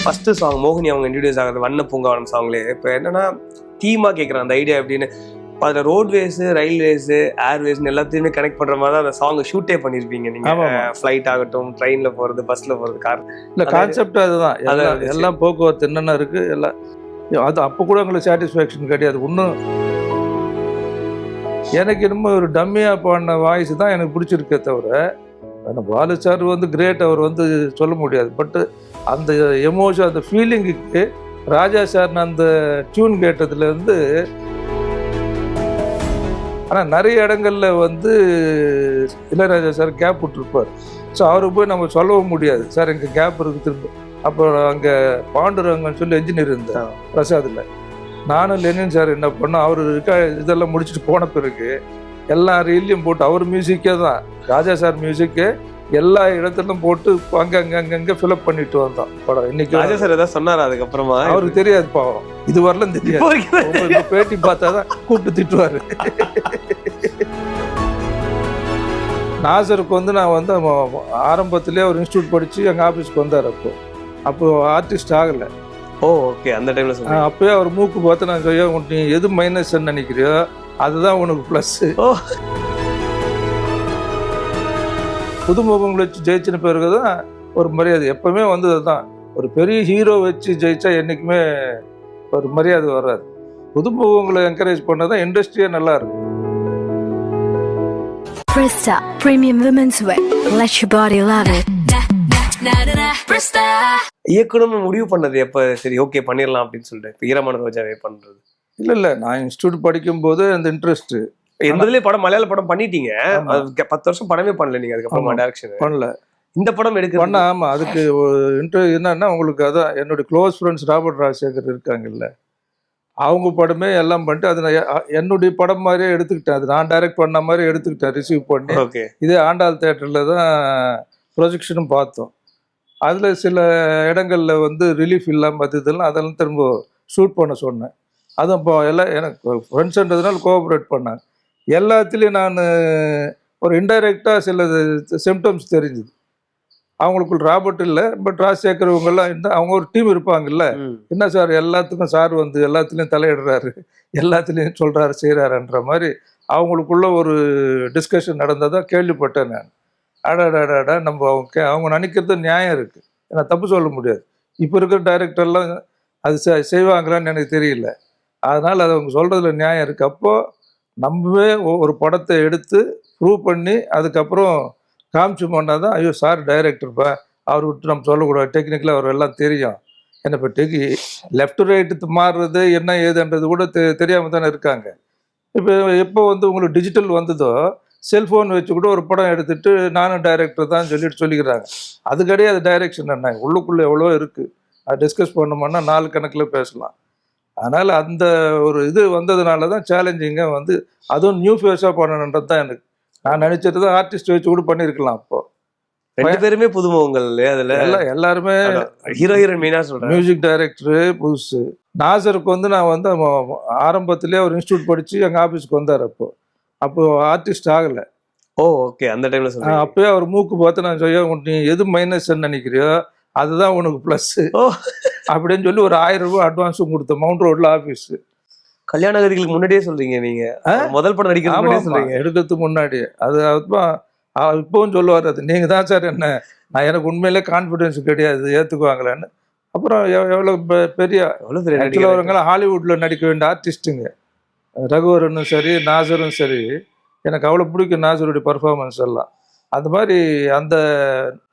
First song மோகினி அவங்க introduce ஆகுது வண்ண பூங்காவனம் சாங்லேயே. இப்போ என்னன்னா தீமா கேட்குறேன் அந்த ஐடியா எப்படின்னு. அதில் ரோட்வேஸு, ரயில்வேஸு, ஏர்வேஸ்னு எல்லாத்தையுமே கனெக்ட் பண்ணுற மாதிரி தான் அந்த சாங் ஷூட்டே பண்ணியிருப்பீங்க நீங்கள். ஃப்ளைட் ஆகட்டும், ட்ரெயினில் போகிறது, பஸ்ஸில் போகிறது, கார். இல்லை, கான்செப்ட் அதுதான். எல்லாம் போக்குவரத்து என்னென்ன இருக்குது எல்லாம். அது அப்போ கூட எங்களுக்கு சாட்டிஸ்ஃபேக்ஷன் கிடையாது. இன்னும் எனக்கு இன்னும் ஒரு டம்மியாக பாடின வாய்ஸ் தான் எனக்கு பிடிச்சிருக்கே தவிர, பாலு சார் கிரேட், அவர் சொல்ல முடியாது. பட்டு அந்த எமோஷன், அந்த ஃபீலிங்குக்கு ராஜா சார் அந்த டியூன் கேட்டதுலேருந்து. ஆனால் நிறைய இடங்கள்ல இளையராஜா சார் கேப் விட்டுருப்பார். ஸோ அவருக்கு போய் நம்ம சொல்லவும் முடியாது, சார் எங்கள் கேப் இருக்குது திரும்ப. அப்போ அங்கே பாண்டுரங்கன்னு சொல்லி என்ஜினியர் இருந்தார் பிரசாதில். நானும் லெனின் சார் என்ன பண்ணோம், அவர் இதெல்லாம் முடிச்சுட்டு போன பிறகு எல்லா ரீல்லையும் போட்டு அவர் மியூசிக்கே தான், ராஜா சார் மியூசிக்கு எல்லா இடத்துலையும் போட்டு அங்கங்கே ஃபில்அப் பண்ணிட்டு வந்தோம் படம். இன்னைக்கு ராஜா சார் ஏதாவது சொன்னார் அதுக்கப்புறமா? அவருக்கு தெரியாது பாவம், இது வரலாம் தெரியாது. பேட்டி பார்த்தா தான் கூப்பிட்டு திட்டுவார். நாசருக்கு நான் ஆரம்பத்திலே ஒரு இன்ஸ்டியூட் படித்து எங்கள் ஆஃபீஸ்க்கு வந்தார். அப்போ ஆர்டிஸ்ட் ஆகலை. ஓ ஓகே, அந்த டைமில் சொன்னேன். அப்போயே அவர் மூக்கு பார்த்து நான் சொல்ல, நீ எது மைனஸ்ன்னு நினைக்கிறியோ அதுதான் உனக்கு ப்ளஸ்ஸு. புதுமுகங்களை வச்சு ஜெயிச்சின பிறகு தான் ஒரு மரியாதை எப்பவுமே தான். ஒரு பெரிய ஹீரோ வச்சு ஜெயிச்சா என்றைக்குமே ஒரு மரியாதை வராது. புதுமுகங்களை என்கரேஜ் பண்ணதான் இண்டஸ்ட்ரியே நல்லா இருக்கும். Presta Premium Women's Wear. Let your body love it. இயக்கணும்னு முடிவு பண்ணது எப்போ? சரி ஓகே பண்ணிடலாம் அப்படின்னு சொல்லிட்டு ஈரமான ரோஜாவே பண்ணுறது? இல்லை, நான் இன்ஸ்டியூட் படிக்கும்போது அந்த இன்ட்ரெஸ்ட். எந்ததுலேயே படம், மலையாள படம் பண்ணிட்டீங்க. 10 வருஷம் படமே பண்ணல நீங்கள். அதுக்கப்புறமா டைரக்ஷன் பண்ணல. இந்த படம் எடுக்க பண்ண. ஆமாம், அதுக்கு என்னன்னா உங்களுக்கு அதான் என்னுடைய க்ளோஸ் ஃப்ரெண்ட்ஸ் ராபர்ட் ராஜசேகர் இருக்காங்கல்ல, அவங்க படமே எல்லாம் பண்ணிட்டு அதை நான் என்னுடைய படம் மாதிரியே எடுத்துக்கிட்டேன். அது நான் டைரக்ட் பண்ண மாதிரி எடுத்துக்கிட்டேன், ரிசீவ் பண்ணி. ஓகே. இதே ஆண்டாள் தேட்டரில் தான் ப்ரொஜெக்ஷனும் பார்த்தோம். அதில் சில இடங்களில் ரிலீஃப் இல்லாமல் அதெல்லாம் திரும்ப ஷூட் பண்ண சொன்னேன். அதுவும் இப்போ எல்லாம் எனக்கு ஃப்ரெண்ட்ஸ்ன்றதுனால கோஆப்ரேட் பண்ணாங்க. எல்லாத்துலேயும் நான் ஒரு இன்டைரக்டாக சில சிம்டம்ஸ் தெரிஞ்சுது. அவங்களுக்குள் ராபர்ட் இல்லை, பட் ராஜசேகர் இவங்கெல்லாம் இருந்தால் அவங்க ஒரு டீம் இருப்பாங்கல்ல. என்ன சார் எல்லாத்துக்கும் சார் எல்லாத்துலேயும் தலையிடுறாரு, எல்லாத்துலேயும் சொல்கிறாரு, செய்கிறாருன்ற மாதிரி அவங்களுக்குள்ள ஒரு டிஸ்கஷன் நடந்ததாக கேள்விப்பட்டேன் நான். அடாடாடாடா, நம்ம அவங்க நினைக்கிறது நியாயம் இருக்குது, ஏன்னா தப்பு சொல்ல முடியாது. இப்போ இருக்கிற டைரக்டர்லாம் அது செய்வாங்களான்னு எனக்கு தெரியல. அதனால் அது அவங்க சொல்கிறதுல நியாயம் இருக்குது. அப்போது நம்மவே ஒரு படத்தை எடுத்து ப்ரூவ் பண்ணி அதுக்கப்புறம் காமிச்சு பண்ணால் தான், ஐயோ சார் டைரக்டர்ப்பா, அவர் விட்டு நம்ம சொல்லக்கூடாது, டெக்னிக்கலாக அவர் எல்லாம் தெரியும். ஏன்னா இப்போ லெஃப்ட் ரைட்டு மாறுறது என்ன ஏதுன்றது கூட தெரியாமல் தானே இருக்காங்க. எப்போ உங்களுக்கு டிஜிட்டல் வந்ததோ, செல்ஃபோன் வச்சு கூட ஒரு படம் எடுத்துகிட்டு நானும் டைரக்டர் தான் சொல்லிக்கிறாங்க. அது கிடையாது டைரக்ஷன். என்ன உள்ளுக்குள்ளே எவ்வளோ இருக்குது, அது டிஸ்கஸ் பண்ணோம்னா 4 கணக்கில் பேசலாம். அதனால் அந்த ஒரு இது வந்ததுனால தான் சேலஞ்சிங்காக அதுவும் நியூ ஃபேஸாக பண்ணணுன்றது தான் எனக்கு. நான் நினச்சது தான் ஆர்டிஸ்ட் வச்சு கூட பண்ணியிருக்கலாம். அப்போது 2 பேருமே புதுமுகங்கள் இல்லையா? அதில் எல்லாருமே ஹீரோ ஹீரோயின் மெயினாக சொல்கிறேன். மியூசிக் டைரக்டரு புதுசு. நாசருக்கு நான் ஆரம்பத்திலே ஒரு இன்ஸ்டியூட் படித்து எங்கள் ஆஃபீஸ்க்கு வந்தார். அப்போது ஆர்டிஸ்ட் ஆகலை. ஓ ஓகே, அந்த டைமில் சொல்கிறேன். அப்போயே அவர் மூக்கு பார்த்து நான் சொல்ல, நீ எது மைனஸ்ன்னு நினைக்கிறியோ அதுதான் உனக்கு ப்ளஸ்ஸு அப்படின்னு சொல்லி ஒரு 1000 ரூபாய் அட்வான்ஸும் கொடுத்தேன். மவுண்ட் ரோட்ல ஆஃபீஸு. கல்யாண கதிகளுக்கு முன்னாடியே சொல்றீங்க நீங்க? முதல் படம் நடிக்கிறதுக்கு எடுக்கிறதுக்கு முன்னாடியே. அது இப்பவும் சொல்லுவார், அது நீங்கள் தான் சார் என்ன, நான் எனக்கு உண்மையிலே கான்ஃபிடென்ஸ் கிடையாது ஏற்றுக்குவாங்களான்னு. அப்புறம் எவ்வளோ பெரிய அவங்களாம் ஹாலிவுட்டில் நடிக்க வேண்டிய ஆர்டிஸ்ட்டுங்க. ரகுவரனும் சரி, நாசரும் சரி, எனக்கு அவ்வளோ பிடிக்கும் நாசருடைய பர்ஃபார்மன்ஸ் எல்லாம். அந்த மாதிரி அந்த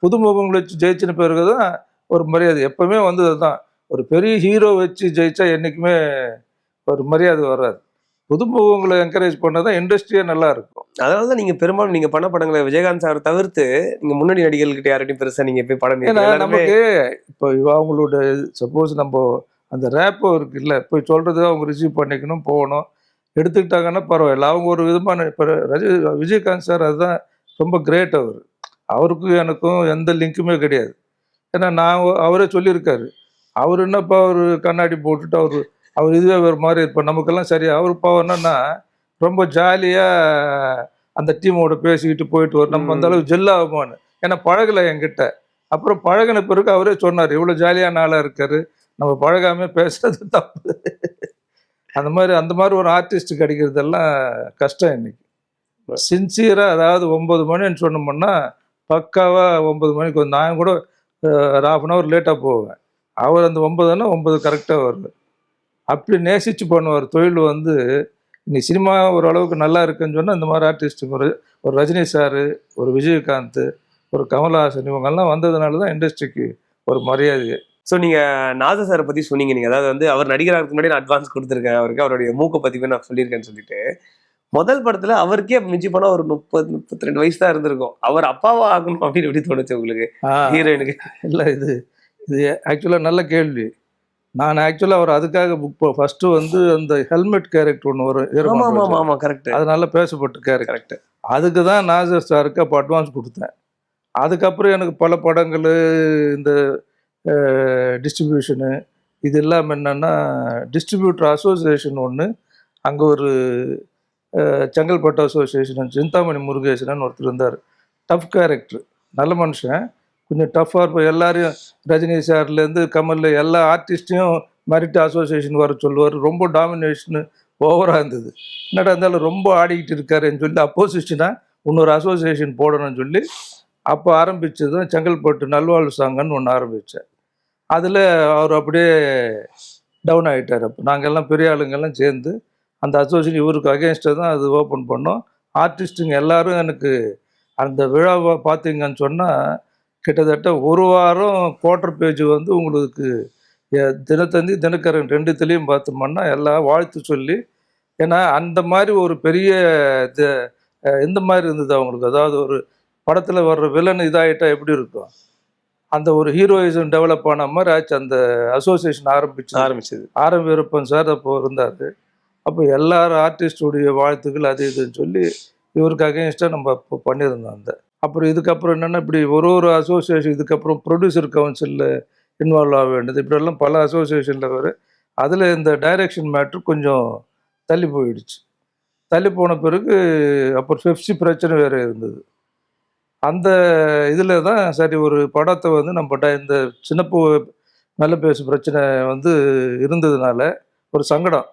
புதுமுகங்களை வச்சு ஜெயிச்சின பிறகு தான் ஒரு மரியாதை எப்பவுமே தான். ஒரு பெரிய ஹீரோ வச்சு ஜெயிச்சா என்றைக்குமே ஒரு மரியாதை வராது. புதுமுகங்களை என்கரேஜ் பண்ணதான் இண்டஸ்ட்ரியே நல்லா இருக்கும். அதனால தான் நீங்கள் பெரும்பாலும் நீங்கள் பண்ண படங்களை விஜயகாந்த் சார் தவிர்த்து நீங்கள் முன்னணி நடிகர்கள்கிட்ட யார்கிட்டையும் பெருசாக நீங்கள் போய் படம். ஏன்னா நமக்கு இப்போ அவங்களோட சப்போஸ் நம்ம அந்த ரேப்போ இருக்குல்ல, போய் சொல்கிறது அவங்க ரிசீவ் பண்ணிக்கணும், போகணும், எடுத்துக்கிட்டாங்கன்னா பரவாயில்ல. அவங்க ஒரு விதமான இப்போ விஜயகாந்த் சார் அதுதான் ரொம்ப கிரேட். அவருக்கும் எனக்கும் எந்த லிங்க்குமே கிடையாது. ஏன்னா அவரே சொல்லியிருக்காரு, அவர் என்னப்பா அவர் கண்ணாடி போட்டுட்டு அவர் இதுவே ஒரு மாதிரி இருப்பார், நமக்கெல்லாம் சரியா. அவர் என்னன்னா ரொம்ப ஜாலியாக அந்த டீமோட பேசிக்கிட்டு போயிட்டு வரும். நம்ம அந்த அளவுக்கு ஜெல்லாகுமான்னு, ஏன்னா பழகலை என்கிட்ட. அப்புறம் பழகின பிறகு அவரே சொன்னார், இவ்வளோ ஜாலியான ஆளாக இருக்காரு, நம்ம பழகாமல் பேசுறது தப்பு. அந்த மாதிரி ஒரு ஆர்டிஸ்ட் கிடைக்கிறதெல்லாம் கஷ்டம் இன்னைக்கு. சின்சியராக, அதாவது 9 மணின்னு சொன்னோம்னா பக்காவாக 9 மணிக்கு வந்து நான் கூட ½ அன் ஹவர் லேட்டாக போவேன். அவர் அந்த 9ன்னா 9 கரெக்டாக வருவார். அப்படி நேசித்து பண்ணுவார். தொழில் வந்து இன்னைக்கு சினிமா ஓரளவுக்கு நல்லா இருக்குன்னு சொன்னால் இந்த மாதிரி ஆர்டிஸ்ட் ஒரு ரஜினி சாரு, ஒரு விஜயகாந்த், ஒரு கமல்ஹாசன் இவங்கெல்லாம் வந்ததுனால தான் இண்டஸ்ட்ரிக்கு ஒரு மரியாதை. ஸோ நீங்கள் நாசர் சாரை பற்றி சொன்னீங்க. நீங்கள் அதாவது வந்து அவர் நடிகராக முன்னாடி நான் அட்வான்ஸ் கொடுத்துருக்கேன் அவருக்கு, அவருடைய மூக்கை பற்றி நான் சொல்லியிருக்கேன்னு சொல்லிட்டு, முதல் படத்தில் அவருக்கே மிஞ்சி போனால் ஒரு 30-32 வயசு தான் இருந்திருக்கும். அவர் அப்பாவா ஆகணும் அப்படின்னு எப்படி தோணுச்சு உங்களுக்கு ஹீரோயினுக்கு? இல்லை, இது ஆக்சுவலாக நல்ல கேள்வி. நான் ஆக்சுவலாக அவர் அதுக்காக ஃபஸ்ட்டு வந்து அந்த ஹெல்மெட் கேரக்டர் ஒன்று வரும். ஆமாம் கரெக்ட். அதனால பேசப்பட்ட கேரக்டர் கரெக்ட். அதுக்கு தான் நாசர் சாருக்கு அப்போ அட்வான்ஸ் கொடுத்தேன். அதுக்கப்புறம் எனக்கு பல படங்கள், இந்த டிஸ்ட்ரிபியூஷனு, இது இல்லாமல் என்னென்னா டிஸ்ட்ரிபியூட்டர் அசோசியேஷன் ஒன்று, அங்கே ஒரு செங்கல்பட்டு அசோசியேஷன் சிந்தாமணி முருகேசன் ஒருத்தர் இருந்தார். டஃப் கேரக்டர், நல்ல மனுஷன், கொஞ்சம் டஃப்பாக இருப்போம். எல்லாரையும் ரஜினி சார்லேருந்து கமல் எல்லா ஆர்டிஸ்ட்டையும் மெரிட் அசோசியேஷன் வர சொல்லுவார். ரொம்ப டாமினேஷனு ஓவராக இருந்தது. என்னடா இருந்தாலும் ரொம்ப ஆடிக்கிட்டு இருக்காருன்னு சொல்லி அப்போசிஷனாக இன்னொரு அசோசியேஷன் போடணும்னு சொல்லி அப்போ ஆரம்பித்தது தான் செங்கல்பட்டு நல்வாழ்வு சங்கம்னு ஒன்று ஆரம்பித்தேன். அதில் அவர் அப்படியே டவுன் ஆகிட்டார். அப்போ நாங்கள் எல்லாம் பெரிய ஆளுங்கெல்லாம் சேர்ந்து அந்த அசோசியேஷன் இவருக்கு அகேன்ஸ்டாக தான் அது ஓப்பன் பண்ணோம். ஆர்டிஸ்ட்டுங்க எல்லோரும் எனக்கு அந்த விழாவை பார்த்தீங்கன்னு சொன்னால் கிட்டத்தட்ட ஒரு வாரம் குவார்டர் பேஜ் வந்து உங்களுக்கு தினத்தந்தி தினக்கரன் ரெண்டுத்துலேயும் பார்த்தோம்னா எல்லாம் வாழ்த்து சொல்லி, ஏன்னா அந்த மாதிரி ஒரு பெரிய இந்த மாதிரி இருந்தது அவங்களுக்கு. அதாவது ஒரு படத்தில் வர்ற வில்லன் இதாகிட்டா எப்படி இருக்கும், அந்த ஒரு ஹீரோயிசம் டெவலப் ஆன மாதிரி ஆச்சு. அந்த அசோசியேஷன் ஆரம்பிச்சது வீரப்பன் சார் அப்போ இருந்தார். அப்போ எல்லாரும் ஆர்டிஸ்டுடைய வாழ்த்துக்கள் அது இதுன்னு சொல்லி இவருக்கு அகேன்ஸ்டாக நம்ம இப்போ பண்ணியிருந்தோம். அப்புறம் இதுக்கப்புறம் என்னென்னா இப்படி ஒரு அசோசியேஷன், இதுக்கப்புறம் ப்ரொடியூசர் கவுன்சிலில் இன்வால்வ் ஆக வேண்டியது, இப்படியெல்லாம் பல அசோசியேஷனில் வரும். அதில் இந்த டைரக்ஷன் மேட்ரு கொஞ்சம் தள்ளி போயிடுச்சு. தள்ளி போன பிறகு அப்புறம் பெப்சி பிரச்சனை வேறு இருந்தது. அந்த இதில் தான் சரி ஒரு படத்தை வந்து நம்ம இந்த சின்னப்பூ நல்ல பேசு பிரச்சனை வந்து இருந்ததுனால ஒரு சங்கடம்,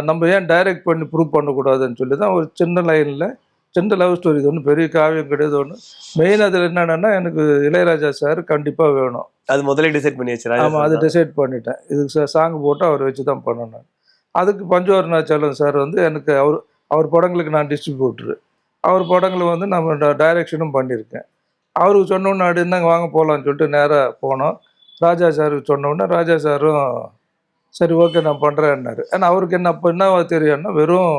நம்ம ஏன் டைரக்ட் பண்ணி ப்ரூவ் பண்ணக்கூடாதுன்னு சொல்லி தான் ஒரு சின்ன லைனில் சின்ன லவ் ஸ்டோரி. இது ஒன்றும் பெரிய காவியம் கிடையாது. ஒன்று மெயின் அதில் என்னென்னா எனக்கு இளையராஜா சார் கண்டிப்பாக வேணும். அது முதல்ல டிசைட் பண்ணி வச்சு. ஆமாம், அது டிசைட் பண்ணிட்டேன். இதுக்கு சாங் போட்டு அவர் வச்சு தான் பண்ணணும். அதுக்கு பஞ்சவர்ணாச்சலம் சார் வந்து எனக்கு அவர் படங்களுக்கு நான் டிஸ்ட்ரிபியூட்டரு, அவர் படங்களை வந்து நம்ம டைரக்ஷனும் பண்ணியிருக்கேன். அவருக்கு சொன்னோன்னே அப்படி இருந்தாங்க வாங்க போகலான்னு சொல்லிட்டு நேராக போனோம். ராஜா சாருக்கு சொன்னோன்னே ராஜா சாரும் சரி ஓகே நான் பண்ணுறேன்னாரு. ஏன்னா அவருக்கு என்ன அப்போ என்ன தெரியும்னா வெறும்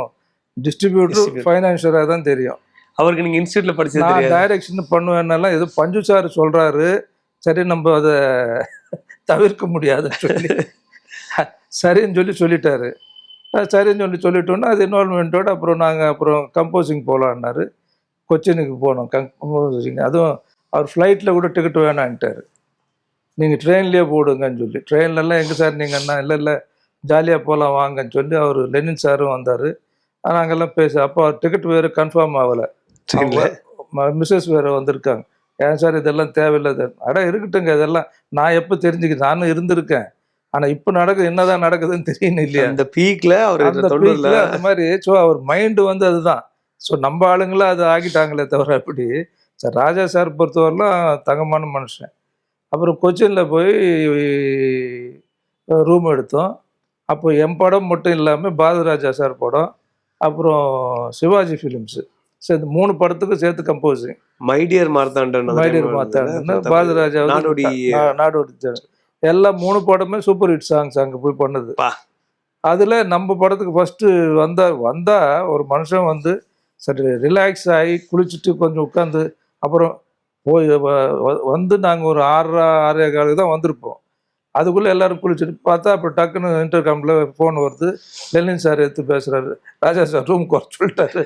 டிஸ்ட்ரிபியூட்டர் ஃபைனான்ஷியராக தான் தெரியும். அவருக்கு நீங்கள் இன்ஸ்டியூட்டில் படிச்சு நான் டைரக்ஷன் பண்ணுவேன்னாலாம் ஏதோ பஞ்சு சார் சொல்கிறாரு, சரி நம்ம அதை தவிர்க்க முடியாதுன்னு சொல்லி சரின்னு சொல்லிட்டாரு. சரின்னு சொல்லிட்டோன்னா அது இன்வால்மெண்ட்டோடு அப்புறம் நாங்கள் கம்போசிங் போகலான்னாரு. கொச்சினுக்கு போனோம் கம்போசிங். அதுவும் அவர் ஃப்ளைட்டில் கூட டிக்கெட் வேணான்ட்டார், நீங்கள் ட்ரெயின்லேயே போடுங்கன்னு சொல்லி. ட்ரெயின்லலாம் எங்கே சார் நீங்கன்னா இல்லை ஜாலியாக போகலாம் வாங்கன்னு சொல்லி அவர் லெனின் சாரும் வந்தார். நாங்கள்லாம் அப்போ டிக்கெட் வேறு கன்ஃபார்ம் ஆகலை, மிஸ்ஸஸ் வேறு வந்திருக்காங்க. ஏன் சார் இதெல்லாம் தேவையில்லாத இருக்கட்டுங்க, இதெல்லாம் நான் எப்போ தெரிஞ்சுக்கிறேன், நானும் இருந்திருக்கேன், ஆனால் இப்போ என்னதான் நடக்குதுன்னு தெரியணும் இல்லையா. அந்த பீக்கில் அவர் அந்த மாதிரி. ஸோ அவர் மைண்டு வந்து அதுதான். ஸோ நம்ம ஆளுங்களாம் அது ஆகிட்டாங்களே தவிர அப்படி. சார் ராஜா சார் பொறுத்தவரைலாம் தங்கமான மனுஷன். அப்புறம் கொச்சினில் போய் ரூம் எடுத்தோம். அப்போ என் படம் மட்டும் இல்லாமல் பாரதிராஜா சார் படம், அப்புறம் சிவாஜி ஃபிலிம்ஸு சேர்த்து 3 படத்துக்கும் சேர்த்து கம்போசிங். மைடியர் மார்த்தாண்டன், பாரதிராஜா, நாடோடி எல்லாம் 3 படமே சூப்பர் ஹிட் சாங்ஸ் அங்கே போய் பண்ணது. அதில் நம்ம படத்துக்கு ஃபஸ்ட்டு வந்தால் ஒரு மனுஷன் வந்து சரி ரிலாக்ஸ் ஆகி குளிச்சுட்டு கொஞ்சம் உட்காந்து அப்புறம் போய் வந்து நாங்கள் ஒரு 6:30 தான் வந்திருப்போம். அதுக்குள்ளே எல்லோரும் குளிச்சுட்டு பார்த்தா அப்புறம் டக்குன்னு இன்டர்காமில் ஃபோன் வருது, லெனின் சார் எடுத்து பேசுகிறாரு, ராஜா சார் ரூம் குறைச்சி சொல்லிட்டாரு,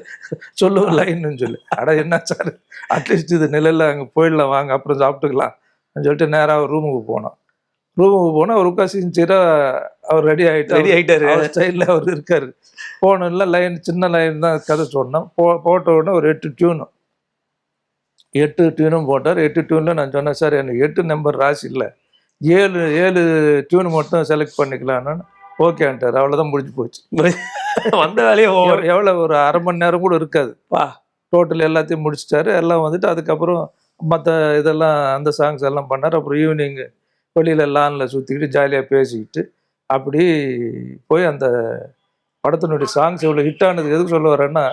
சொல்லுவோம் லைன்னு சொல்லி. என்ன சார் அட்லீஸ்ட் இது நிலையில் அங்கே போயிடலாம் வாங்க அப்புறம் சாப்பிட்டுக்கலாம் சொல்லிட்டு நேராக ரூமுக்கு போனோம். அவர் உட்காந்து சின்சியராக அவர் ரெடி ஆகிட்டார். அவர் ஸ்டைலில் அவர் இருக்கார். போனோம்ல லைன் சின்ன லைன் தான் கதை சொன்னோம். போட்ட உடனே ஒரு 8 டியூனு 8 டியூனும் போட்டார். 8 டியூனில் நான் சொன்னேன், சார் எனக்கு 8 நம்பர் ராசி இல்லை, 7 டியூன் மட்டும் செலக்ட் பண்ணிக்கலான்னு. ஓகேன்ட்டார். அவ்வளோதான், முடிஞ்சு போச்சு. வந்த வேலையே எவ்வளோ ஒரு அரை மணி நேரம் கூட இருக்காது. டோட்டல் எல்லாத்தையும் முடிச்சிட்டாரு. எல்லாம் வந்துட்டு அதுக்கப்புறம் மற்ற இதெல்லாம் அந்த சாங்ஸ் எல்லாம் பண்ணார். அப்புறம் ஈவினிங் வெளியில் லானில் சுற்றிக்கிட்டு ஜாலியாக பேசிக்கிட்டு அப்படி போய் அந்த படத்தினுடைய சாங்ஸ் எவ்வளோ ஹிட் ஆனது எதுக்கு சொல்ல வரேன்னா,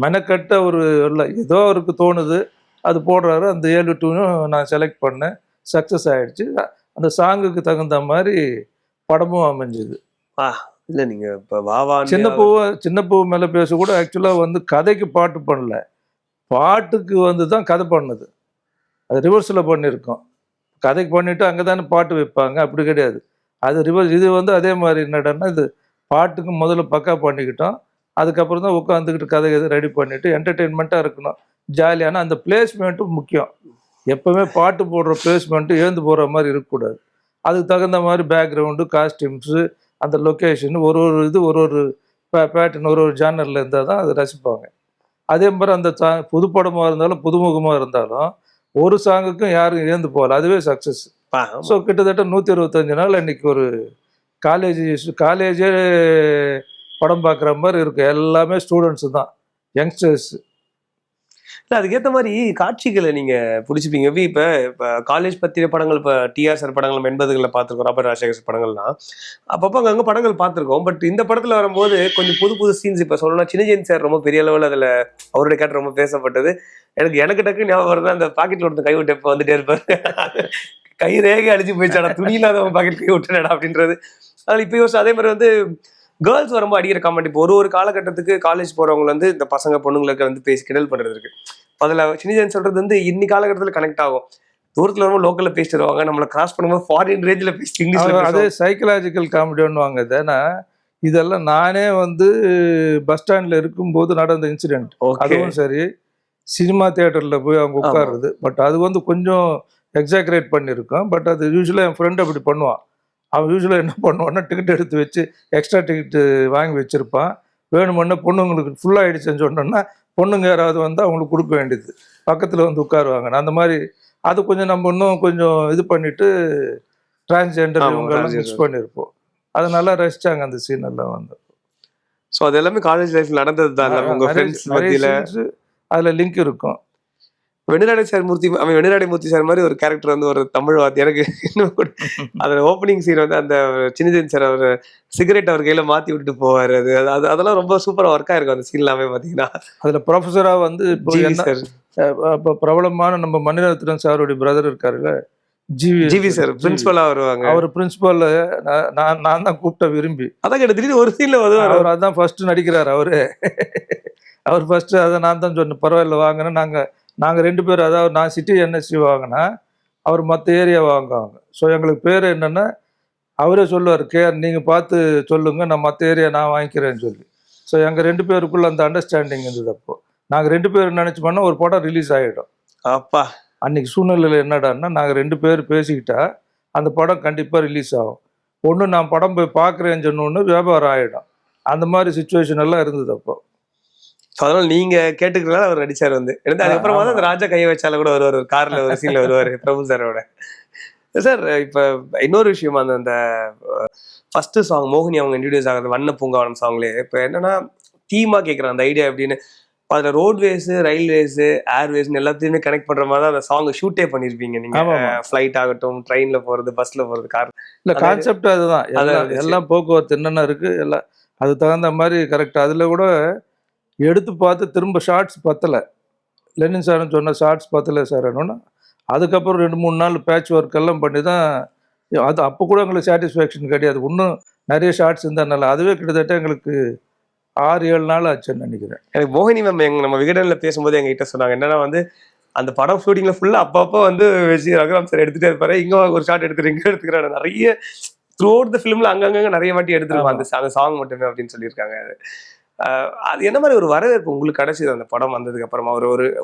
மெனக்கட்ட ஒரு இல்லை, ஏதோ அவருக்கு தோணுது அது போடுறாரு. அந்த 7 டூனும் நான் செலக்ட் பண்ணேன், சக்ஸஸ் ஆகிடுச்சு. அந்த சாங்குக்கு தகுந்த மாதிரி படமும் அமைஞ்சுது. இல்லை நீங்கள் இப்போ வாவா சின்ன பூ மேலே பேச கூட ஆக்சுவலாக வந்து கதைக்கு பாட்டு பண்ணல, பாட்டுக்கு வந்து தான் கதை பண்ணது. அது ரிவர்ஸில் பண்ணியிருக்கோம். கதைக்கு பண்ணிவிட்டு அங்கே தானே பாட்டு வைப்பாங்க, அப்படி கிடையாது. அது ரிவர்ஸ். இது வந்து அதே மாதிரி என்னடான்னா, இது பாட்டுக்கு முதல்ல பக்கா பண்ணிக்கிட்டோம், அதுக்கப்புறம் தான் உட்காந்துக்கிட்டு கதை எது ரெடி பண்ணிவிட்டு என்டர்டெயின்மெண்ட்டாக இருக்கணும், ஜாலியான அந்த பிளேஸ்மெண்ட்டும் முக்கியம். எப்போவுமே பாட்டு போடுற பிளேஸ்மெண்ட்டு ஏந்து போகிற மாதிரி இருக்கக்கூடாது. அதுக்கு தகுந்த மாதிரி பேக்ரவுண்டு, காஸ்டியூம்ஸு, அந்த லொக்கேஷன், ஒரு ஒரு பேட்டர்ன், ஒரு ஜானரில் இருந்தால் தான் அது ரசிப்பாங்க. அதே மாதிரி அந்த புது படமாக இருந்தாலும் புதுமுகமாக இருந்தாலும் ஒரு சாங்குக்கும் யாரும் ஏந்து போகல, அதுவே சக்ஸஸ். ஸோ கிட்டத்தட்ட 125 நாள் இன்னைக்கு ஒரு காலேஜே படம் பார்க்குற மாதிரி இருக்கு. எல்லாமே ஸ்டூடெண்ட்ஸு தான், யங்ஸ்டர்ஸ். இல்லை அதுக்கேற்ற மாதிரி காட்சிகளை நீங்கள் பிடிச்சிப்பீங்க. இப்போ காலேஜ் பற்றிய படங்கள், இப்போ டிஆர் சார் படங்கள் 80களில் பார்த்துருக்கோம், ராபர்ட் ராஜசேகர் படங்கள்லாம் அப்பப்போ அங்கங்கே படங்கள் பார்த்துருக்கோம். பட் இந்த படத்தில் வரும்போது கொஞ்சம் புது புது சீன்ஸ். இப்போ சொல்லணும்னா சின்னஜெயின் சார் ரொம்ப பெரிய லெவலில் அதில் அவருடைய கேரக்டர் ரொம்ப பேசப்பட்டது. எனக்கு டக்கு ஞாபகம் வருது, அந்த பாக்கெட்டில் ஒருத்தர் கை விட்டு எப்போ வந்துட்டே இருப்பார், கை ரேகை அடிச்சு போயிடுச்சாடா, துணியில்லாதவன் பாக்கெட் கை விட்டுனடா அப்படின்றது. அதில் இப்போ யோசிச்சு அதே மாதிரி வந்து கேர்ள்ஸ் வரும்போது அடிக்கிற காமெண்ட். இப்போ ஒரு காலகட்டத்துக்கு காலேஜ் போகிறவங்க வந்து இந்த பசங்க பொண்ணுங்களுக்கு வந்து பேசி கிண்டல் பண்ணுறது இருக்கு. அதில் சின்னஜெயின் சொல்கிறது வந்து இன்னி காலகட்டத்தில் கனெக்ட் ஆகும். தூரத்தில் வரும்போது லோக்கலில் பேசிட்டு வருவாங்க, நம்மளை கிராஸ் பண்ணும்போது ஃபாரின் ரேஞ்சில் பேசி இங்கிலீஷ். அதே சைக்கலாஜிக்கல் காமெடின்னு வாங்க. ஏன்னா இதெல்லாம் நானே வந்து பஸ் ஸ்டாண்டில் இருக்கும்போது நடந்த இன்சிடென்ட். அதுவும் சரி, சினிமா தியேட்டரில் போய் அவங்க உட்காருறது. பட் அது வந்து கொஞ்சம் எக்ஸாக்ரேட் பண்ணியிருக்கோம். பட் அது யூஸ்வலாக என் ஃப்ரெண்டு அப்படி பண்ணுவான். அவன் யூஸ்வலாக என்ன பண்ணுவான்னா, டிக்கெட் எடுத்து வச்சு எக்ஸ்ட்ரா டிக்கெட்டு வாங்கி வச்சுருப்பான். வேணுமுன்னா பொண்ணுங்களுக்கு ஃபுல்லாகிடுச்சுன்னு சொன்னோன்னா பொண்ணுங்க யாராவது வந்து அவங்களுக்கு கொடுக்க வேண்டியது, பக்கத்தில் வந்து உட்காருவாங்க. அந்த மாதிரி அது கொஞ்சம் நம்ம இன்னும் கொஞ்சம் இது பண்ணிவிட்டு டிரான்ஸ்ஜெண்டர் இவங்கெல்லாம் மிக்ஸ் பண்ணியிருப்போம். அது நல்லா ரசித்தாங்க அந்த சீன் எல்லாம் வந்து. ஸோ அது எல்லாமே காலேஜ் லைஃப்பில் நடந்தது தான். உங்கள் ஃப்ரெண்ட்ஸ் மத்தியில் அதில் லிங்க் இருக்கும். வெண்ணிராடை மூர்த்தி சார் மாதிரி ஒரு கேரக்டர் வந்து ஒரு தமிழ் வாத்தி எனக்கு இன்னும் கூட அதில் ஓப்பனிங் சீன் வந்து அந்த சின்னஜெயின் சார் அவர் சிகரெட் அவர் கையில் மாற்றி விட்டுட்டு போவார். அதெல்லாம் ரொம்ப சூப்பராக ஒர்க்காக இருக்கும் அந்த சீன் எல்லாமே பார்த்தீங்கன்னா. அதில் ப்ரொஃபஸராக வந்து இப்போ பிரபலமான நம்ம மணிரத்னம் சாருடைய பிரதர் இருக்காருல்ல, ஜிவி சார் பிரின்சிபலாக வருவாங்க. அவர் பிரின்சிபல் நான் தான் கூப்பிட்ட விரும்பி. அதான் திடீர்னு ஒரு சீனில் வருவார். அவர் அதான் ஃபர்ஸ்ட் நடிக்கிறார். அவர் ஃபர்ஸ்ட் அதை நான் தான் சொன்னேன், பரவாயில்ல வாங்கினேன். நாங்கள் 2 பேர், அதாவது நான் சிட்டி என்எஸ்சி வாங்கினா அவர் மற்ற ஏரியா வாங்குவாங்க. ஸோ எங்களுக்கு பேர் என்னென்னா, அவரே சொல்லுவார், நீங்கள் பார்த்து சொல்லுங்கள், நான் மற்ற ஏரியா நான் வாங்கிக்கிறேன்னு சொல்லி. ஸோ எங்கள் 2 பேருக்குள்ளே அந்த அண்டர்ஸ்டாண்டிங் இருந்தது. அப்போது நாங்கள் 2 பேர் நினச்சி பண்ணால் ஒரு படம் ரிலீஸ் ஆகிடும். அப்பா அன்றைக்கி சூழ்நிலையில் என்னடான்னா, நாங்கள் 2 பேர் பேசிக்கிட்டா அந்த படம் கண்டிப்பாக ரிலீஸ் ஆகும். ஒன்று நான் படம் போய் பார்க்குறேன்னு சொன்னோன்னு வியாபாரம் ஆகிடும். அந்த மாதிரி சுச்சுவேஷன் எல்லாம் இருந்தது அப்போது. அதனால நீங்க கேட்டுக்கிறதால அவர் நடிச்சார் வந்து. அதுக்கப்புறமா தான் அந்த ராஜா கையை வச்சால கூட வருவார், ஒரு கார்ல ஒரு சீன்ல வருவார் பிரபு சாரோட. சார் இப்ப இன்னொரு விஷயம், அந்த ஃபர்ஸ்ட் சாங் மோகினி அவங்க இன்ட்ரடியூஸ் ஆகுது வண்ண பூங்காவனம் சாங்லேயே இப்போ என்னன்னா தீமா கேட்குறேன் அந்த ஐடியா எப்படின்னு. அதில் ரோட்வேஸு, ரயில்வேஸு, ஏர்வேஸ்ன்னு எல்லாத்தையுமே கனெக்ட் பண்ற மாதிரி தான் அந்த சாங் ஷூட்டே பண்ணியிருப்பீங்க நீங்க. ஃப்ளைட் ஆகட்டும், ட்ரெயின்ல போறது, பஸ்ல போறது, கார். இல்லை கான்செப்ட் அதுதான். எல்லாம் போக்குவரத்து என்னென்ன இருக்கு எல்லாம் அது தகுந்த மாதிரி கரெக்டாக. அதில் கூட எடுத்து பார்த்து திரும்ப ஷார்ட்ஸ் பத்தலை, லெனின் சார்னு சொன்ன ஷார்ட்ஸ் பத்தலை சார் என்னன்னா, அதுக்கப்புறம் 2-3 நாள் பேட்ச் ஒர்க் எல்லாம் பண்ணி தான் அது. அப்போ கூட எங்களுக்கு சாட்டிஸ்ஃபேக்ஷன் கிடையாது, இன்னும் நிறைய ஷார்ட்ஸ் இருந்தால். அதுவே கிட்டத்தட்ட எங்களுக்கு 6-7 நாள் ஆச்சுன்னு நினைக்கிறேன். எனக்கு மோகினி மேம் நம்ம விகடனில் பேசும்போது எங்ககிட்ட சொன்னாங்க என்னன்னா வந்து, அந்த படம் ஷூட்டிங்கில் ஃபுல்லாக அப்பப்போ வந்து ரகுராம் சார் எடுத்துகிட்டே இருப்பாரு, இங்கே ஒரு ஷார்ட் எடுத்துக்கிறேன், இங்கே எடுத்துக்கிறாரு. நிறைய த்ரூ அவுட் த ஃபிலிமில் அங்கங்கே நிறைய வாட்டி எடுத்துருவாங்க அந்த சாங் மட்டுமே அப்படின்னு சொல்லியிருக்காங்க. அது என்ன மாதிரி ஒரு வரவேற்பு உங்களுக்கு கிடைச்சது அந்த படம் வந்ததுக்கு அப்புறமா?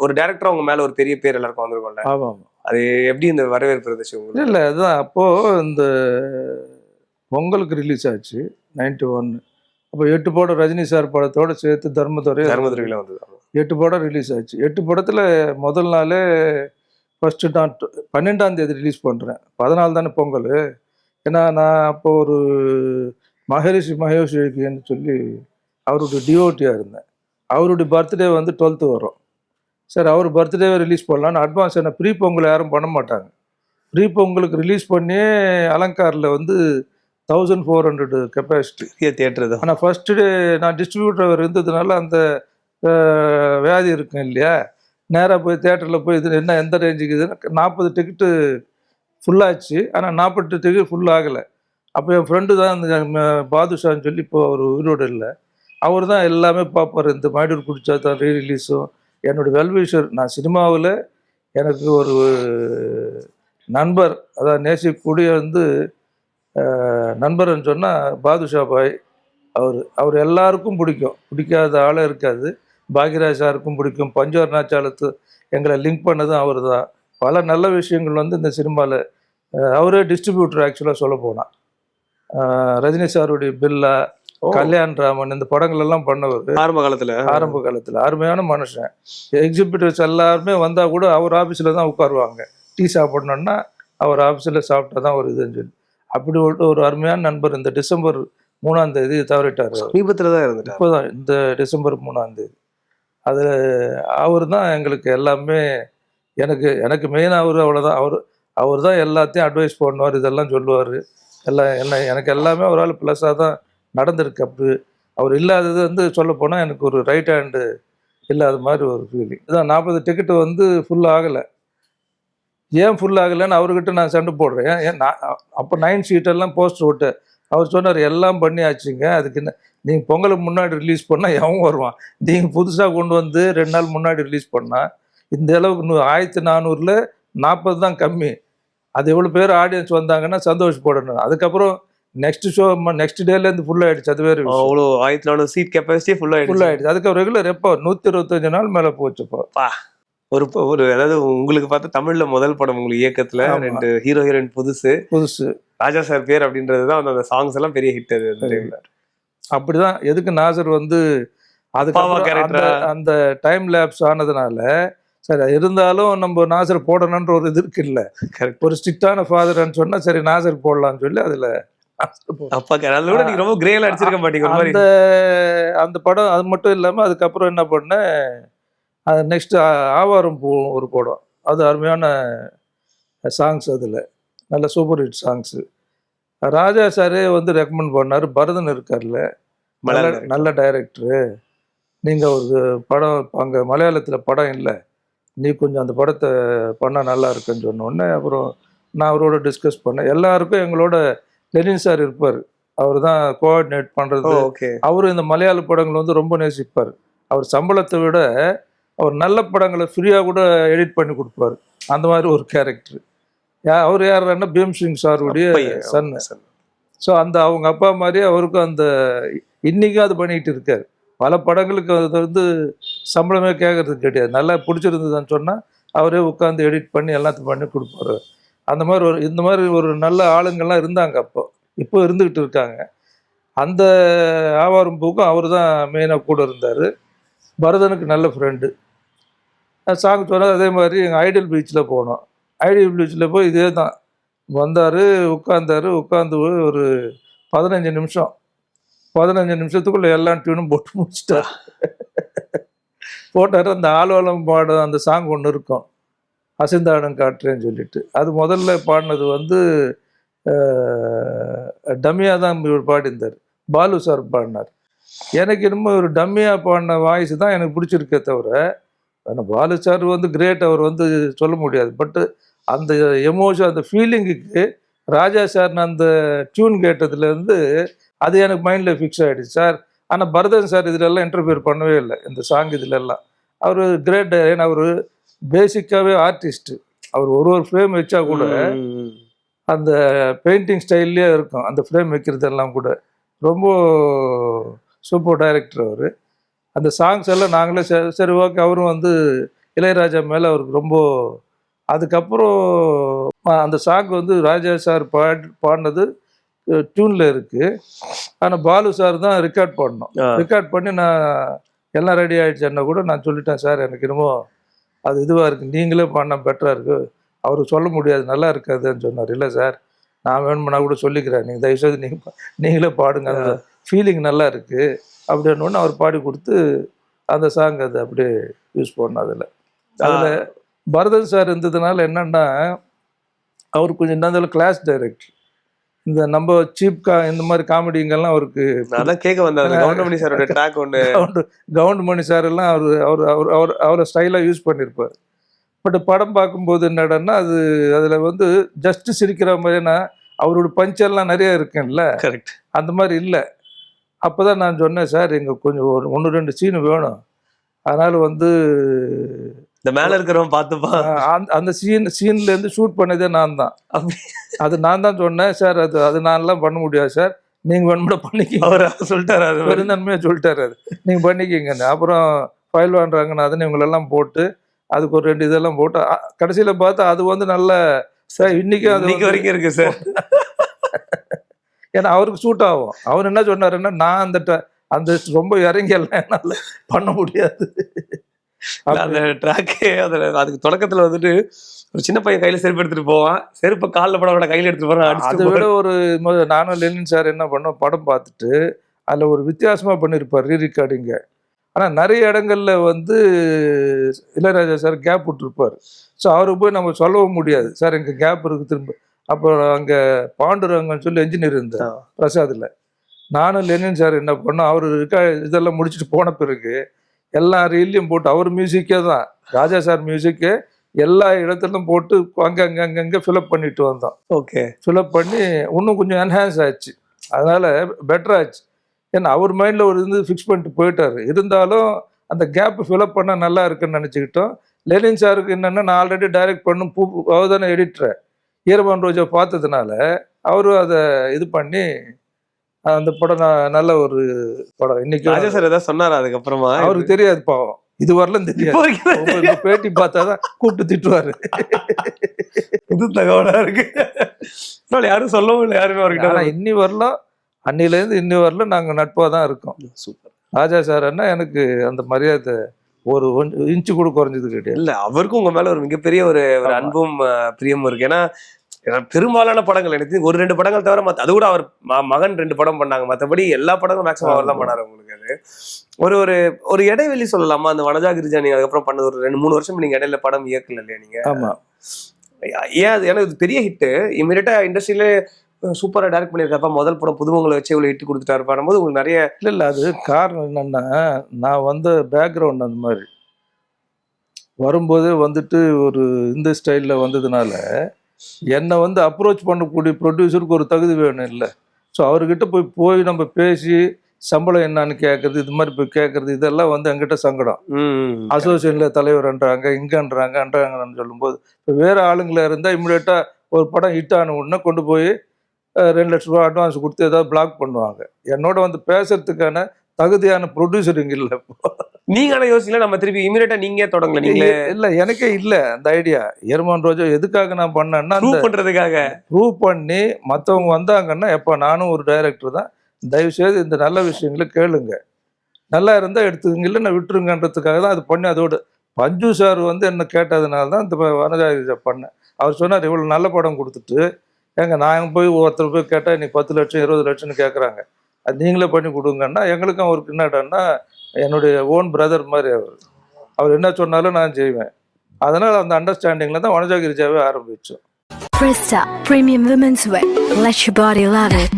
ஒரு டைரக்டர் அவங்க மேல ஒரு பெரிய பேர் எல்லாருக்கும் வந்திருக்கும்ல, அது எப்படி இந்த வரவேற்பு இருந்துச்சு உங்களுக்கு? இல்லை அதுதான் அப்போ இந்த பொங்கலுக்கு ரிலீஸ் ஆச்சு 91. அப்போ 8 படம் ரஜினி சார் படத்தோடு சேர்த்து தர்மதுரையில் வந்தது. 8 படம் ரிலீஸ் ஆச்சு. 8 படத்தில் முதல் நாளே ஃபஸ்ட்டு நான் 12ஆம் தேதி ரிலீஸ் பண்ணுறேன். 14 தானே பொங்கல். ஏன்னா நான் அப்போ ஒரு மகரிஷி மகேஷ் யோகின்னு சொல்லி அவருடைய டிஓட்டியாக இருந்தேன். அவருடைய பர்த்டே வந்து 12th வரும். சரி, அவர் பர்த்டேவை ரிலீஸ் பண்ணலான்னு அட்வான்ஸ் என்ன ப்ரீ பொங்கல் யாரும் பண்ண மாட்டாங்க. ப்ரீ பொங்கலுக்கு ரிலீஸ் பண்ணி அலங்காரில் வந்து 1400 கெப்பாசிட்டி தியேட்டர் தான். ஆனால் ஃபஸ்ட்டு டே நான் டிஸ்ட்ரிபியூட்டர் இருந்ததுனால அந்த வியாதி இருக்கும் இல்லையா, நேராக போய் தேட்டரில் போய் இது என்ன எந்த ரேஞ்சுக்கு இதுன்னு 40 டிக்கெட்டு ஃபுல்லாச்சு. ஆனால் 40 டிக்கெட் ஃபுல் ஆகலை. அப்போ என் ஃப்ரெண்டு தான் அந்த பாதுஷான்னு சொல்லி இப்போ அவர் உயிரோடு இல்லை. அவர் தான் எல்லாமே பார்ப்பார். இந்த மாடூர் குடிச்சா தான் ரீ ரிலீஸும் என்னுடைய வெல்விஷர். நான் சினிமாவில் எனக்கு ஒரு நண்பர், அதாவது நேசிக்கூடிய வந்து நண்பர்ன்னு சொன்னால் பாதுஷா பாய். அவர் எல்லாருக்கும் பிடிக்கும், பிடிக்காத ஆளே இருக்காது. பாக்யராஜ் சாருக்கும் பிடிக்கும். பஞ்சவர் நாச்சாலத்து எங்களை லிங்க் பண்ணதும் அவர் தான். பல நல்ல விஷயங்கள் வந்து இந்த சினிமாவில் அவரே டிஸ்ட்ரிபியூட்டர். ஆக்சுவலாக சொல்ல போனால் ரஜினி சாருடைய பில்லா, கல்யாண் ராமன் இந்த படங்கள் எல்லாம் பண்ணவர் ஆரம்ப காலத்தில். அருமையான மனுஷன். எக்ஸிபிட்டர்ஸ் எல்லாருமே வந்தால் கூட அவர் ஆஃபீஸில் தான் உட்காருவாங்க. டீ சாப்பிடணுன்னா அவர் ஆஃபீஸில் சாப்பிட்டா தான் ஒரு இதுன்னு சொல்லி அப்படி ஒரு அருமையான நண்பர். இந்த டிசம்பர் 3ஆம் தேதி தவறிட்டார். சமீபத்தில் தான் இருந்துட்டார். இப்போதான் இந்த டிசம்பர் 3ஆம் தேதி. அதில் அவர் தான் எங்களுக்கு எல்லாமே. எனக்கு மெயினாக அவ்வளோதான். அவர் தான் எல்லாத்தையும் அட்வைஸ் பண்ணுவார், இதெல்லாம் சொல்லுவார். எல்லாம் எனக்கு எல்லாமே ஒரு ஆள் ப்ளஸ்ஸாக தான் நடந்திருக்கு. அப்படி அவர் இல்லாதது வந்து சொல்லப்போனால் எனக்கு ஒரு ரைட் ஹேண்டு இல்லாத மாதிரி ஒரு ஃபீலிங். இதான் 40 டிக்கெட்டு வந்து ஃபுல் ஆகலை. ஏன் ஃபுல் ஆகலைன்னு அவர்கிட்ட நான் சண்டை போடுறேன். ஏன் நான் அப்போ 9 சீட்டெல்லாம் போஸ்டர் விட்டு அவர் சொன்னார், எல்லாம் பண்ணியாச்சுங்க, அதுக்கு என்ன நீங்கள் பொங்கலுக்கு முன்னாடி ரிலீஸ் பண்ணால் எவன் வருவான், நீங்கள் புதுசாக கொண்டு வந்து 2 நாள் முன்னாடி ரிலீஸ் பண்ணால் இந்த அளவுக்கு 1400ல் 40 தான் கம்மி. அது எவ்வளோ பேர் ஆடியன்ஸ் வந்தாங்கன்னா சந்தோஷப்படணும். அதுக்கப்புறம் நெக்ஸ்ட் ஷோ நெக்ஸ்ட் டேலேருந்து ஃபுல் ஆகிடுச்சு. அது வேறு அவ்வளோ 1400 சீட் கெப்பாசிட்டி ஃபுல் ஆகிடுச்சு. அதுக்கப்புறம் ரெகுலர் எப்போ 125 நாள் மேலே போச்சுப்பா. ஒரு அதாவது உங்களுக்கு பார்த்தா தமிழ்ல முதல் படம் உங்களுக்கு இயக்கத்துல 2 ஹீரோ ஹீரோயின் புதுசு ராஜா சார் பேர் அப்படின்றது தான் அந்த சாங்ஸ் எல்லாம் பெரிய ஹிட். அது அப்படிதான். எதுக்கு நாசர் வந்து அதுக்கு அந்த டைம் லேப்ஸ் ஆனதுனால சரி, இருந்தாலும் நம்ம நாசர் போடணுன்ற ஒரு இது இருக்கு இல்லை, ஒரு ஸ்ட்ரிக்டான ஃபாதர்ன்னு சொன்னா சரி நாசர் போடலாம்னு சொல்லி அதுல ரொம்ப கிரேல அடிச்சிருக்க மாட்டீங்க அந்த படம். அது மட்டும் இல்லாம அதுக்கப்புறம் என்ன பண்ணேன், அது நெக்ஸ்ட் ஆவாரம் பூ ஒரு படம். அது அருமையான சாங்ஸ், அதில் நல்ல சூப்பர் ஹிட் சாங்ஸு. ராஜா சாரே வந்து ரெக்கமெண்ட் பண்ணார். பரதன் இருக்கார்ல, நல்ல டைரக்டரு, நீங்கள் ஒரு படம் அங்கே மலையாளத்தில் படம் இல்லை, நீ கொஞ்சம் அந்த படத்தை பண்ணால் நல்லா இருக்குன்னு சொன்னோடனே அப்புறம் நான் அவரோட டிஸ்கஸ் பண்ணேன். எல்லாருக்கும் எங்களோட லெனின் சார் இருப்பார், அவர் தான் கோஆர்டினேட் பண்ணுறது. அவரும் இந்த மலையாள படங்கள் வந்து ரொம்ப நேசிப்பார். அவர் சம்பளத்தை விட அவர் நல்ல படங்களை ஃப்ரீயாக கூட எடிட் பண்ணி கொடுப்பார். அந்த மாதிரி ஒரு கேரக்டர். அவர் யாருன்னா பீம்சிங் சாருடைய சன்னு. ஸோ அந்த அவங்க அப்பா மாதிரியே அவருக்கும் அந்த இன்றைக்கும் அது பண்ணிக்கிட்டு இருக்கார். பல படங்களுக்கு அது வந்து சம்பளமே கேட்கறது கிடையாது. நல்லா பிடிச்சிருந்ததுன்னு சொன்னால் அவரே உட்காந்து எடிட் பண்ணி எல்லாத்தையும் பண்ணி கொடுப்பாரு. அந்த மாதிரி இந்த மாதிரி ஒரு நல்ல ஆளுங்கள்லாம் இருந்தாங்க அப்போ, இப்போ இருந்துக்கிட்டு இருக்காங்க. அந்த ஆவாரம் பூக்கும் அவர் தான் மெயினாக கூட இருந்தார். பரதனுக்கு நல்ல ஃப்ரெண்டு. சாங் சொன்னால் அதே மாதிரி எங்கள் ஐடியல் பீச்சில் போனோம். ஐடியல் பீச்சில் போய் இதே தான் வந்தார், உட்காந்து ஒரு 15 நிமிஷத்துக்குள்ளே எல்லா டியூனும் போட்டு முடிச்சிட்டார். போட்டார். அந்த ஆலோலம் பாடம் அந்த சாங் ஒன்று இருக்கும், அசிந்தாடம் காட்டுறேன்னு சொல்லிட்டு. அது முதல்ல பாடினது வந்து டம்மியாக தான் பாடிந்தார். பாலு சார் பாடினார். எனக்கு இன்னமும் ஒரு டம்மியாக பாடின வாய்ஸ் தான் எனக்கு பிடிச்சிருக்கே தவிர, ஆனால் பாலு சார் வந்து கிரேட், அவர் வந்து சொல்ல முடியாது. பட்டு அந்த எமோஷன், அந்த ஃபீலிங்குக்கு ராஜா சார்னு அந்த டியூன் கேட்டதுலேருந்து அது எனக்கு மைண்டில் ஃபிக்ஸ் ஆகிடுச்சு சார். ஆனால் பரதன் சார் இதிலெல்லாம் இன்டர்ஃபியர் பண்ணவே இல்லை இந்த சாங் இதிலெல்லாம். அவர் கிரேட். ஏன்னா அவர் பேசிக்காகவே ஆர்டிஸ்ட்டு. அவர் ஒரு ஃப்ரேம் வச்சா கூட அந்த பெயிண்டிங் ஸ்டைல்லே இருக்கும். அந்த ஃப்ரேம் வைக்கிறதெல்லாம் கூட ரொம்ப சூப்பர் டைரக்டர் அவர். அந்த சாங்ஸ் எல்லாம் நாங்களே சரி ஓகே. அவரும் வந்து இளையராஜா மேலே அவருக்கு ரொம்ப. அதுக்கப்புறம் அந்த சாங் வந்து ராஜா சார் பாடினது டியூனில் இருக்குது. ஆனால் பாலு சார் தான் ரெக்கார்ட் பண்ணோம். ரெக்கார்ட் பண்ணி நான் எல்லாம் ரெடி ஆகிடுச்சேன்னா கூட நான் சொல்லிட்டேன் சார் எனக்கு என்னமோ அது இதுவாக இருக்குது, நீங்களே பண்ண பெட்டராக இருக்குது, அவருக்கு சொல்ல முடியாது நல்லா இருக்காதுன்னு சொன்னார். இல்லை சார் நான் வேணும்னா கூட சொல்லிக்கிறேன், நீங்கள் தயவுசெய்து நீங்களே பாடுங்க, அந்த ஃபீலிங் நல்லா இருக்குது அப்படின்னு அவர் பாடி கொடுத்து அந்த சாங் அது அப்படியே யூஸ் பண்ணோம். அதில் பரதன் சார் இருந்ததுனால என்னென்னா அவர் கொஞ்சம் என்ன கிளாஸ் டைரக்டர், இந்த நம்ம இந்த மாதிரி காமெடிங்கெல்லாம் அவருக்கு அதான் கேட்க வந்தாரு. கவுண்டமணி சாரோட ட்ராக் ஒன்று கவுண்டமணி சார் எல்லாம் அவரை ஸ்டைலாக யூஸ் பண்ணியிருப்பார். பட் படம் பார்க்கும்போது என்னடன்னா அதில் வந்து ஜஸ்ட் சிரிக்கிற மாதிரினா அவரோட பஞ்செல்லாம் நிறைய இருக்குல்ல, கரெக்ட் அந்த மாதிரி இல்லை. அப்போ தான் நான் சொன்னேன் சார் எங்கள் கொஞ்சம் ஒரு 1-2 சீனு வேணும், அதனால் வந்து இந்த மேலே இருக்கிறவன் பார்த்துப்பா அந்த சீன்லேருந்து ஷூட் பண்ணதே நான் தான். அது நான் தான் சொன்னேன் சார், அது நான்லாம் பண்ண முடியாது சார், நீங்கள் வேணும்னா பண்ணிக்கிங்க. அவர் சொல்லிட்டாரு, அது பெருந்தன்மையாக சொல்லிட்டாரு, அது நீங்கள் பண்ணிக்கிங்கன்னு. அப்புறம் ஃபைல் வாங்குறாங்கன்னு அதனை இவங்களெல்லாம் போட்டு அதுக்கு ஒரு 2 இதெல்லாம் போட்டு கடைசியில் பார்த்தா அது வந்து நல்ல சார் இன்னைக்கு வரைக்கும் இருக்கு சார். ஏன்னா அவருக்கு சூட் ஆகும். அவர் என்ன சொன்னாருன்னா நான் அந்த ரொம்ப இறங்கி எல்லாம் என்னால் பண்ண முடியாது. அந்த ட்ராக்கே அதுக்கு தொடக்கத்துல வந்துட்டு ஒரு சின்ன பையன் கையில செருப்பு எடுத்துட்டு போவான், செருப்பை காலில் படம் கையில எடுத்துட்டு போறான். அதை விட ஒரு நானும் லெனின் சார் என்ன பண்ணோம், படம் பார்த்துட்டு அதில் ஒரு வித்தியாசமாக பண்ணியிருப்பார் ரீரெக்கார்டிங்க. ஆனால் நிறைய இடங்கள்ல வந்து இளையராஜா சார் கேப் விட்டுருப்பார். ஸோ அவருக்கு போய் நம்ம சொல்லவும் முடியாது சார் எங்கள் கேப் இருக்குது திரும்ப. அப்போ அங்கே பாண்டுரங்கன்னு சொல்லி என்ஜினியர் இருந்தார் பிரசாதில். நானும் லெனின் சார் என்ன பண்ணோம், அவர் இதெல்லாம் முடிச்சுட்டு போன பிறகு எல்லா ரீல்லையும் போட்டு அவர் மியூசிக்கே தான், ராஜா சார் மியூசிக்கு எல்லா இடத்துலையும் போட்டு அங்கங்கே ஃபில்அப் பண்ணிட்டு வந்தோம். ஓகே, ஃபில்அப் பண்ணி இன்னும் கொஞ்சம் என்ஹான்ஸ் ஆச்சு, அதனால் பெட்டராச்சு. ஏன்னா அவர் மைண்டில் ஒரு ஃபிக்ஸ் பண்ணிட்டு போயிட்டார். இருந்தாலும் அந்த கேப்பு ஃபில்அப் பண்ணால் நல்லா இருக்குன்னு நினச்சிக்கிட்டோம். லெனின் சாருக்கு என்னென்னா நான் ஆல்ரெடி டைரக்ட் பண்ணும் அவர் தானே எடிட்டர், ஈரமான் ரோஜா பார்த்ததுனால அவரும் அதை இது பண்ணி அந்த படம் நல்ல ஒரு படம். இன்னைக்கு ராஜா சார் ஏதாவது சொன்னாரா அதுக்கப்புறமா? அவருக்கு தெரியாது பாவம், இது வரலாம் தெரியாது. பேட்டி பார்த்தாதான் கூப்பிட்டு திட்டுவாரு. புது தகவலா இருக்கு, யாரும் சொல்லவும் இல்லை யாருமே அவர்கிட்ட. ஆனால் இன்னி வரலாம், அன்னிலேருந்து இன்னி வரலாம் நாங்கள் நட்பாக தான் இருக்கோம். சூப்பர். ராஜா சார் என்ன எனக்கு அந்த மரியாதை ஒரு இன்ச்சு கூட குறைஞ்சது கிடையாது. இல்லை அவருக்கும் உங்க மேல ஒரு மிகப்பெரிய ஒரு அன்பும் பிரியமும் இருக்கு. ஏன்னா பெரும்பாலான படங்கள் எனக்கு ஒரு 2 படங்கள் தவிர அது கூட அவர் மகன் 2 படம் பண்ணாங்க, மற்றபடி எல்லா படங்களும் மேக்ஸிமம் அவர் தான் பண்ணாரு. உங்களுக்கு அது ஒரு ஒரு இடைவெளி சொல்லலாமா? அந்த வனஜா கிரிஜா நீங்க அதுக்கப்புறம் பண்ணது ஒரு 2-3 வருஷம் நீங்க இடையில படம் இயக்கல இல்லையா நீங்க? ஆமா. ஏன் அது? ஏன்னா இது பெரிய ஹிட்டு, இமீடியட்டா இண்டஸ்ட்ரியிலே சூப்பரா டைரக்ட் பண்ணியிருக்கப்ப முதல் படம் புதுமுகங்களை வச்சு இவ்வளவு ஹிட் கொடுத்துட்டாரு பண்ணும்போது உங்களுக்கு நிறைய இல்லை அது காரணம் என்னன்னா நான் வந்து பேக்ரவுண்ட் அந்த மாதிரி வரும்போதே வந்துட்டு ஒரு இந்த ஸ்டைலில் வந்ததுனால என்னை வந்து அப்ரோச் பண்ணக்கூடிய ப்ரொடியூசருக்கு ஒரு தகுதி வேணும் இல்லை. ஸோ அவர்கிட்ட போய் நம்ம பேசி சம்பளம் என்னன்னு கேட்கறது, இது மாதிரி போய் கேட்கறது, இதெல்லாம் வந்து என்கிட்ட சங்கடம். அசோசியேஷனில் தலைவர்ன்றாங்க அன்றாங்கன்னு சொல்லும்போது இப்போ வேறு ஆளுங்களை இருந்தால் இம்மிடியட்டாக ஒரு படம் ஹிட் ஆன உடனே கொண்டு போய் 2 லட்ச ரூபா அட்வான்ஸ் கொடுத்து ஏதாவது பிளாக் பண்ணுவாங்க. என்னோட வந்து பேசுறதுக்கான தகுதியான ப்ரொடியூசர் இங்கே இல்லை. நீங்க ஆனால் யோசிக்கல, நம்ம திருப்பி இமீடியட்டா நீங்க தொடங்கல? நீங்களே இல்லை, எனக்கே இல்லை அந்த ஐடியா. ஈரமான் ரோஜா எதுக்காக நான் பண்ணேன்னா பண்றதுக்காக ப்ரூவ் பண்ணி மற்றவங்க வந்தாங்கன்னா எப்போ நானும் ஒரு டைரக்டர் தான், தயவுசெய்து இந்த நல்ல விஷயங்களை கேளுங்க, நல்லா இருந்தால் எடுத்துக்கங்க, இல்லை நான் விட்டுருங்கன்றதுக்காக தான் அது பண்ணி. அதோடு பஞ்சு சார் வந்து என்ன கேட்டதுனால தான் இந்த வனஜா பண்ணேன். அவர் சொன்னார் இவ்வளோ நல்ல படம் கொடுத்துட்டு ஏங்க நான் போய் ஒருத்தர் போய் கேட்டால் இன்னைக்கு 10 லட்சம் 20 லட்சம்னு கேட்குறாங்க, அது நீங்களே பண்ணி கொடுங்கன்னா எங்களுக்கும் அவருக்கு என்னடான்னா என்னுடைய ஓன் பிரதர் மாதிரி அவர் என்ன சொன்னாலும் நான் செய்வேன். அதனால் அந்த அண்டர்ஸ்டாண்டிங்கில் தான் வனஜா கிரிஜாவே ஆரம்பித்தோம். Presta Premium Women's Wear. Let your body love it.